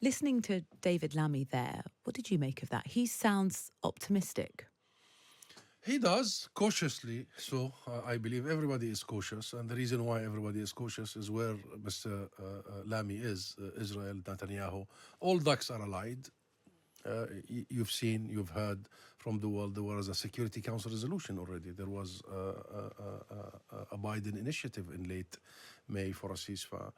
Listening to David Lammy there, what did you make of that? He sounds optimistic. He does, cautiously. So I believe everybody is cautious. And the reason why everybody is cautious is where Mr. Lamy is, Israel, Netanyahu. All ducks are allied. You've seen, you've heard from the world, there was a Security Council resolution already. There was a Biden initiative in late May for a ceasefire.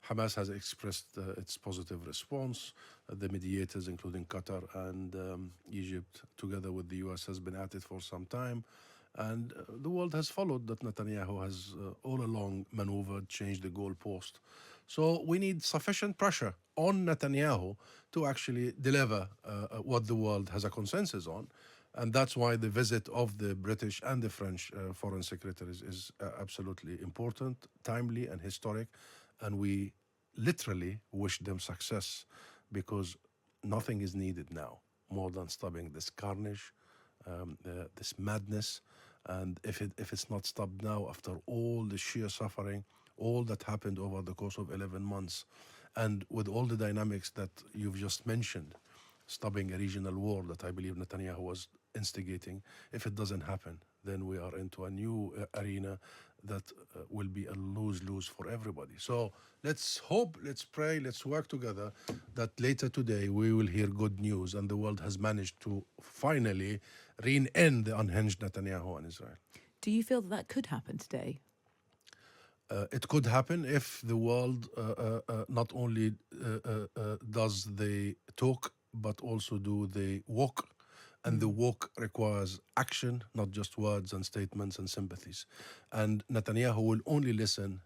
Hamas has expressed its positive response. The mediators, including Qatar and Egypt, together with the US, has been at it for some time. And the world has followed that Netanyahu has all along maneuvered, changed the goalpost. So we need sufficient pressure on Netanyahu to actually deliver what the world has a consensus on. And that's why the visit of the British and the French foreign secretaries is absolutely important, timely, and historic. And we literally wish them success, because nothing is needed now more than stopping this carnage, this madness. And if it's not stopped now, after all the sheer suffering, all that happened over the course of 11 months, and with all the dynamics that you've just mentioned, stopping a regional war that I believe Netanyahu was instigating, if it doesn't happen, then we are into a new arena that will be a lose-lose for everybody. So let's hope, let's pray, let's work together that later today we will hear good news and the world has managed to finally rein in the unhinged Netanyahu and Israel. Do you feel that could happen today? It could happen if the world not only does the talk, but also do the walk. And the walk requires action, not just words and statements and sympathies. And Netanyahu will only listen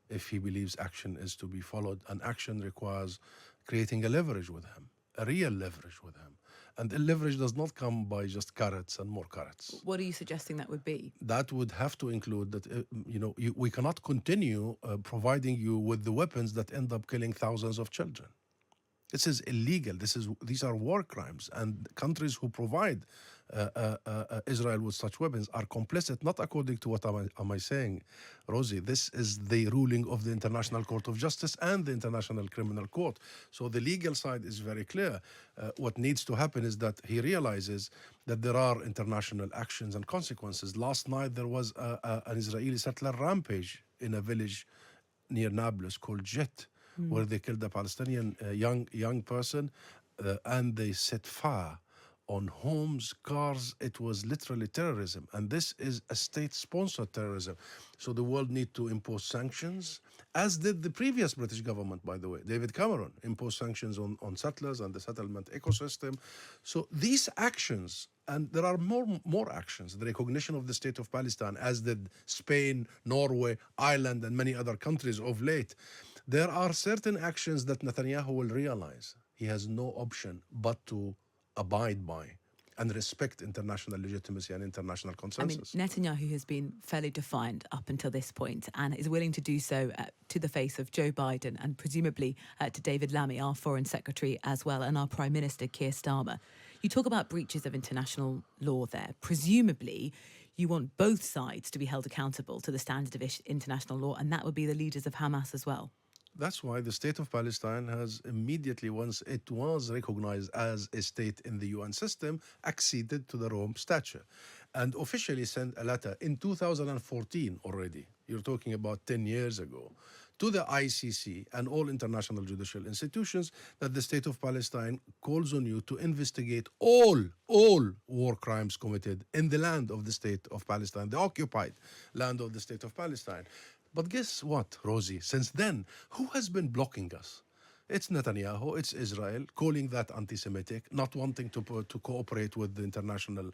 if he believes action is to be followed. And action requires creating a leverage with him, a real leverage with him. And the leverage does not come by just carrots and more carrots. What are you suggesting that would be? That would have to include that, we cannot continue providing you with the weapons that end up killing thousands of children. This is illegal. These are war crimes, and countries who provide Israel with such weapons are complicit. Not according to what am I saying, Rosie. This is the ruling of the International Court of Justice and the International Criminal Court. So the legal side is very clear. What needs to happen is that he realizes that there are international actions and consequences. Last night there was an Israeli settler rampage in a village near Nablus called Jet, where they killed a Palestinian young person, and they set fire on homes, cars. It was literally terrorism, and this is a state-sponsored terrorism. So the world need to impose sanctions, as did the previous British government, by the way. David Cameron imposed sanctions on settlers and the settlement ecosystem. So these actions, and there are more actions, the recognition of the state of Palestine, as did Spain, Norway, Ireland, and many other countries of late. There are certain actions that Netanyahu will realize he has no option but to abide by and respect international legitimacy and international consensus. I mean, Netanyahu has been fairly defiant up until this point and is willing to do so to the face of Joe Biden and presumably to David Lammy, our Foreign Secretary, as well, and our Prime Minister, Keir Starmer. You talk about breaches of international law there. Presumably, you want both sides to be held accountable to the standard of international law, and that would be the leaders of Hamas as well. That's why the state of Palestine has immediately, once it was recognized as a state in the UN system, acceded to the Rome Statute and officially sent a letter in 2014 already. You're talking about 10 years ago, to the ICC and all international judicial institutions, that the state of Palestine calls on you to investigate all war crimes committed in the land of the state of Palestine, the occupied land of the state of Palestine. But guess what, Rosie? Since then, who has been blocking us? It's Netanyahu, it's Israel, calling that anti-Semitic, not wanting to cooperate with the international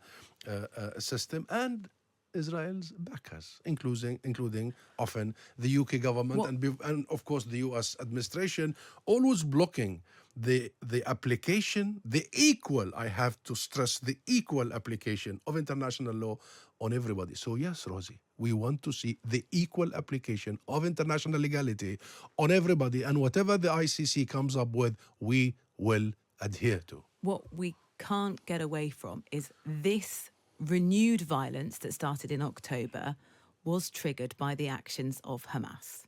system, and Israel's backers, including often the UK government and of course the US administration, always blocking the application, the equal, I have to stress, the equal application of international law on everybody. So yes, Rosie, we want to see the equal application of international legality on everybody, and whatever the ICC comes up with, we will adhere to. What we can't get away from is this renewed violence that started in October was triggered by the actions of Hamas.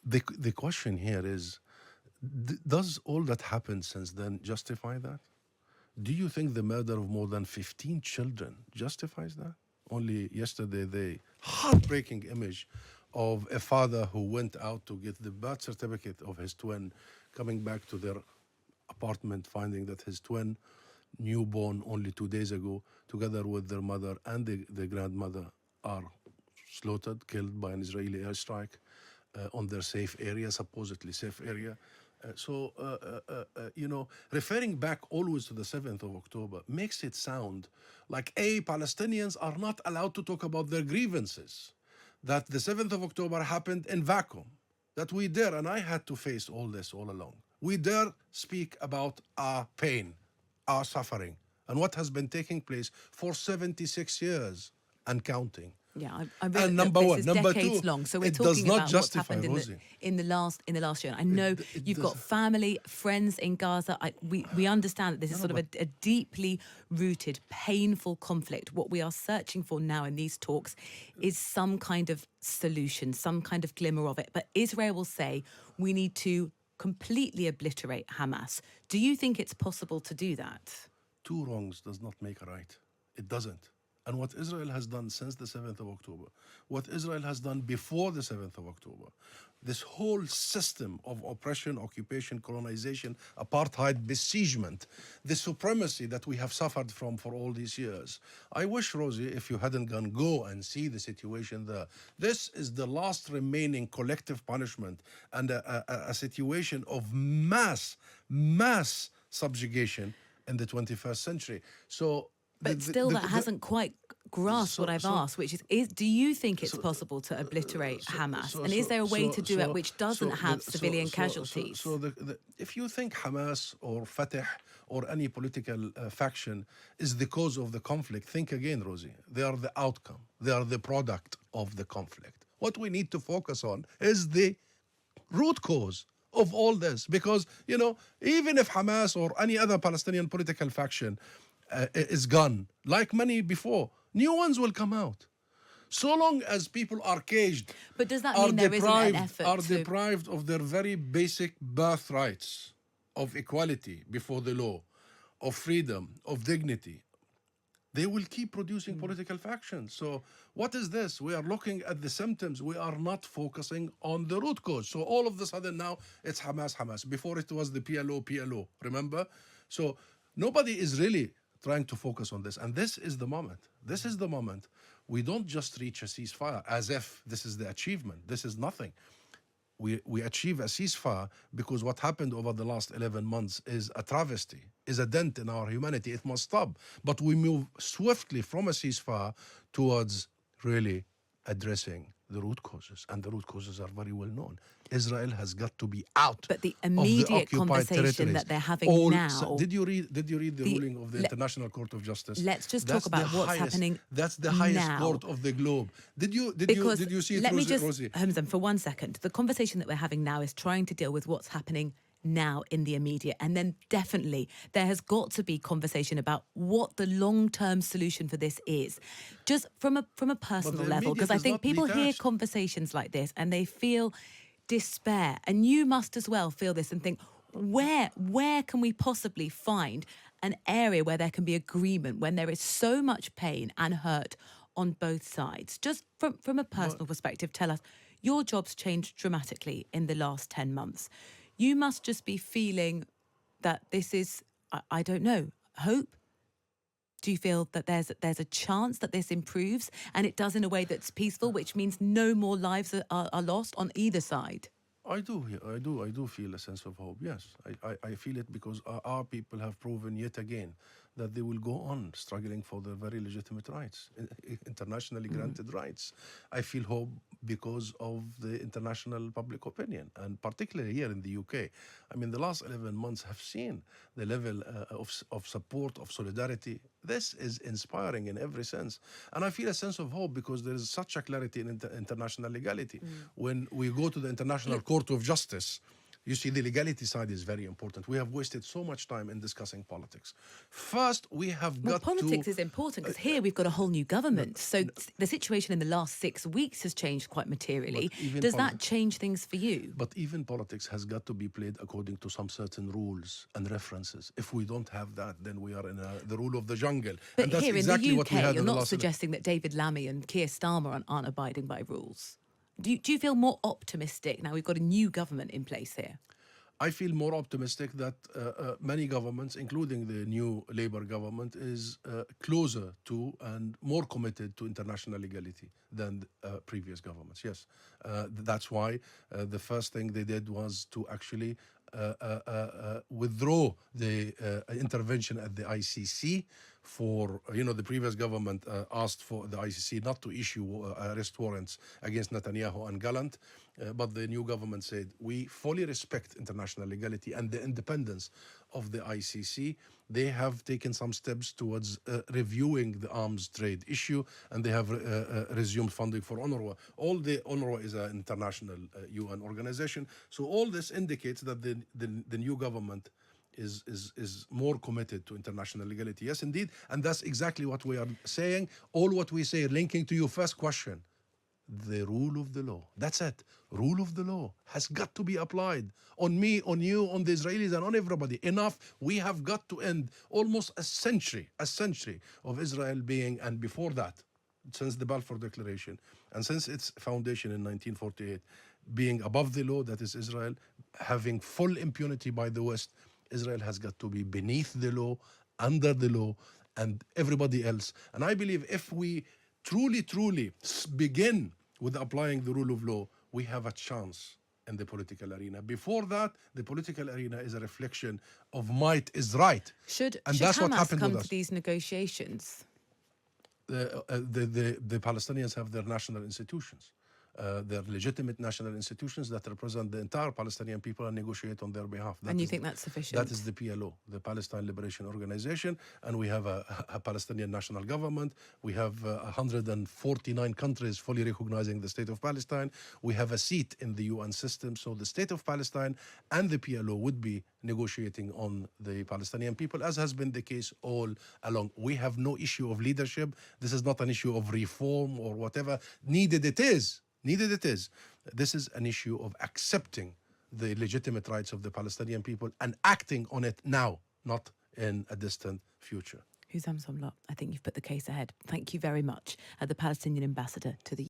the question here is, does all that happened since then justify that? Do you think the murder of more than 15 children justifies that? Only yesterday, the heartbreaking image of a father who went out to get the birth certificate of his twin, coming back to their apartment, finding that his twin, newborn only 2 days ago, together with their mother and the grandmother, are slaughtered, killed by an Israeli airstrike on their safe area, supposedly safe area. Referring back always to the 7th of October makes it sound like, Palestinians are not allowed to talk about their grievances, that the 7th of October happened in vacuum, that we dare, and I had to face all this all along, we dare speak about our pain, our suffering, and what has been taking place for 76 years and counting. Yeah, I really, And number this one, is number decades two, long. So we're it does talking not about what's justify, happened Rosie. in the last year. And I know you've got family, friends in Gaza. We understand that this is sort of a deeply rooted, painful conflict. What we are searching for now in these talks is some kind of solution, some kind of glimmer of it. But Israel will say we need to completely obliterate Hamas. Do you think it's possible to do that? Two wrongs does not make a right. It doesn't. And what Israel has done since the 7th of October, what Israel has done before the 7th of October, this whole system of oppression, occupation, colonization, apartheid, besiegement, the supremacy that we have suffered from for all these years. I wish, Rosie, if you hadn't gone, go and see the situation there. This is the last remaining collective punishment and a situation of mass subjugation in the 21st century. So, but still, that hasn't quite grasped what I've asked, which is do you think it's possible to obliterate Hamas? And is there a way to do it which doesn't have civilian casualties? If you think Hamas or Fatah or any political faction is the cause of the conflict, think again, Rosie. They are the outcome. They are the product of the conflict. What we need to focus on is the root cause of all this. Because, even if Hamas or any other Palestinian political faction is gone, like many before, new ones will come out. So long as people are caged, but does that mean there isn't an effort are deprived of their very basic birthrights of equality before the law, of freedom, of dignity, they will keep producing political factions. So what is this? We are looking at the symptoms. We are not focusing on the root cause. So all of a sudden now it's Hamas. Before it was the PLO. Remember? So nobody is really trying to focus on this. And this is the moment. This is the moment. We don't just reach a ceasefire as if this is the achievement. This is nothing. We achieve a ceasefire because what happened over the last 11 months is a travesty, is a dent in our humanity. It must stop. But we move swiftly from a ceasefire towards really addressing the root causes. And the root causes are very well known. Israel has got to be out. But the of the immediate occupied conversation that they're having now. Did you read the ruling of the International Court of Justice? Let's just talk about what's happening. That's the highest now. court of the globe. Did you see it, let me Rosie? Hamzan, for 1 second. The conversation that we're having now is trying to deal with what's happening now in the immediate, and then definitely there has got to be conversation about what the long-term solution for this is, just from a personal level, because I think people hear conversations like this and they feel despair, and you must as well feel this and think, where can we possibly find an area where there can be agreement when there is so much pain and hurt on both sides? Just from a personal perspective, tell us, your job's changed dramatically in the last 10 months. You must just be feeling that this is, I don't know, hope? Do you feel that there's a chance that this improves and it does in a way that's peaceful, which means no more lives are lost on either side? I do feel a sense of hope. Yes, I feel it because our people have proven yet again that they will go on struggling for their very legitimate rights, internationally granted rights. I feel hope because of the international public opinion, and particularly here in the UK. I mean, the last 11 months have seen the level of support, of solidarity. This is inspiring in every sense. And I feel a sense of hope because there is such a clarity in international legality. When we go to the International Court of Justice, You see, the legality side is very important. We have wasted so much time in discussing politics. First, we have Well, got politics to... is important because here we've got a whole new government. So the situation in the last 6 weeks has changed quite materially. But even Does that change things for you? But even politics has got to be played according to some certain rules and references. If we don't have that, then we are in the rule of the jungle. But and that's here exactly in the what we UK, had you're in the not last suggesting that David Lammy and Keir Starmer aren't abiding by rules. Do you feel more optimistic now we've got a new government in place here? I feel more optimistic that many governments, including the new Labour government, is closer to and more committed to international legality than previous governments. Yes, that's why the first thing they did was to actually withdraw the intervention at the ICC for, the previous government asked for the ICC not to issue arrest warrants against Netanyahu and Gallant, but the new government said, we fully respect international legality and the independence of the ICC. They have taken some steps towards reviewing the arms trade issue, and they have resumed funding for UNRWA. UNRWA is an international UN organization. So all this indicates that the new government is more committed to international legality. Yes, indeed. And that's exactly what we are saying. All what we say, linking to your first question, the rule of the law. That's it. Rule of the law has got to be applied on me, on you, on the Israelis, and on everybody. Enough. We have got to end almost a century of Israel being, and before that, since the Balfour Declaration, and since its foundation in 1948, being above the law, that is Israel, having full impunity by the West. Israel has got to be beneath the law, under the law, and everybody else. And I believe if we truly begin with applying the rule of law, we have a chance in the political arena. Before that, the political arena is a reflection of might is right. Should that's what Hamas happened come with to us. these negotiations? The Palestinians have their national institutions. They're legitimate national institutions that represent the entire Palestinian people and negotiate on their behalf. And you think that's sufficient? That is the PLO, the Palestine Liberation Organization, and we have a Palestinian national government. We have 149 countries fully recognizing the state of Palestine. We have a seat in the UN system, so the state of Palestine and the PLO would be negotiating on the Palestinian people, as has been the case all along. We have no issue of leadership. This is not an issue of reform or whatever. Needed it is. This is an issue of accepting the legitimate rights of the Palestinian people and acting on it now, not in a distant future. Husam Zomlot, I think you've put the case ahead. Thank you very much. The Palestinian ambassador to the